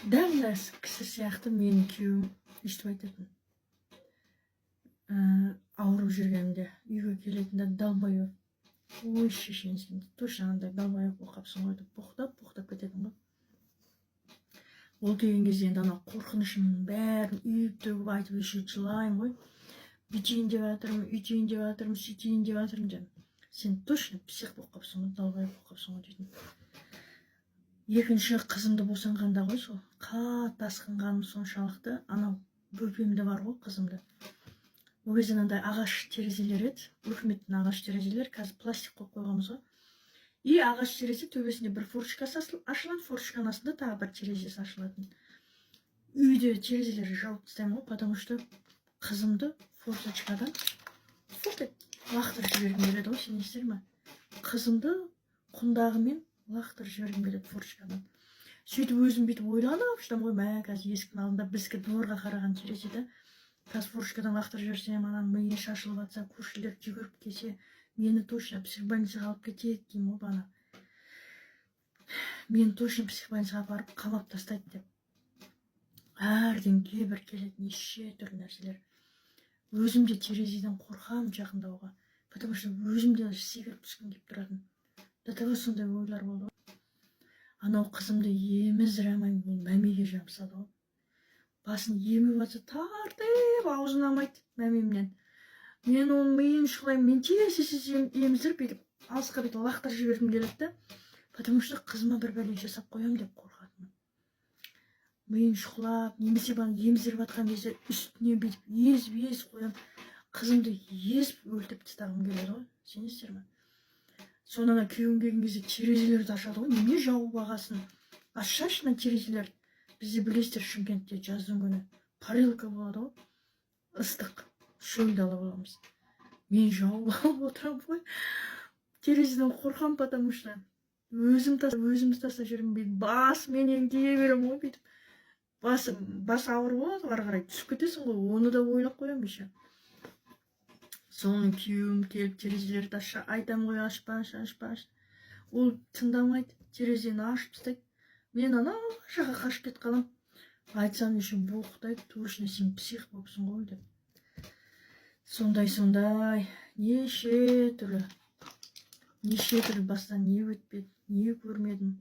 дәл кісі сияқты менің күйеуім өйстіп айтатын. Ауырып жүргенімде үйге келетінде далбай болып, ой шешең сен точно андай далбай болып қалыпсың ғой деп боқтап кететін ғой. Ол келген кезде енді ана қорқынышымның бәрін үйіп төгіп айтып жылаймын ғой. Бүйтейін деп жатырмын, үйтейін деп жатырмын, сөйтейін деп жатырмын деп. Сен точно псих болып қалыпсың ғой, далбай болып қалыпсың ғой дейтін. Екінші қызымды босанғанда ғой сол қатты асқынғаным соншалықты, анау бөпемде бар ғой қызымды. Ол кезде андай ағаш терезелер еді, өкіметтің ағаш терезелер, қазір пластик қойып қойғанбыз ғой. И ағаш терезе төбесінде бір форточкасы ашылады, форточканың астында тағы бір терезесі ашылатын. Үйде терезелерді жауып тастаймын ғой, потому что қызымды форточкадан лақтырып жібергім келеді ғой, сенесіздер ме? Қызымды құндағымен лақтырып жібергім келеді форточкадан. Сөйтіп өзім бүйтіп ойланып жүрмін ғой, мә қазір есіктің алдында біздікі дворға қараған терезеде. Қазір форточкадан лақтырып жіберсем, ананың миы шашылып жатса, көршілер жүгіріп келсе, мені точно психбольницаға алып кетеді деймін ғой бана. Мені точно психбольницаға апарып қамап тастайды деп. Әрден кейбір келеді неше түрлі нәрселер. Өзім де терезеден қорқамын жақындауға, потому что өзім де секіріп түскім келіп тұратын. До того сондай ойлар болды. Анау қызымды еміздіремай ол мәмеге жабысады ғой. Басын еміп жатса тартып аузын алмайды мәмемнен. Мен оның миын шұқылаймын, мен тез еміздіріп бүйтіп алысқа бүйтіп лақтырып жібергім келеді да, потому что қызыма бір бәле жасап қоямын деп қорқатынмын. Миын шұқылап, немесе баны еміздіріп жатқан кезде үстіне бүйтіп езіп қоямын. Қызымды езіп өлтіріп тастағым келеді ғой, сенесіздер ме? Сонан күйеуім келген кезде терезелерді ашады ғой, неме жауып ағасын. Ашашы мына терезелерді. Бізде білесіздер, Шымкентте жаздың күні парилка болады ғой, ыстық шөл дала боламыз. Мен жауып алып отырамын ғой, терезеден қорқамын, потому что өзімді тастап жүрмін, бүйтіп басыменен тие беремін ғой, бүйтіп бас ауыр болады, ары қарай түсіп кетесің ғой, оны да ойлап қоямын еще. Соның күйеуім келіп терезелерді айтамын ғой, ашпашы. Ол тыңдамайды, терезені ашып тастайды. Мен ана жаққа қашып кетіп қалам. Айтсам еще боқтайды, точно сен псих болыпсың ғой деп. Сондай неше түрлі бастан не өтпеді, не көрмедім.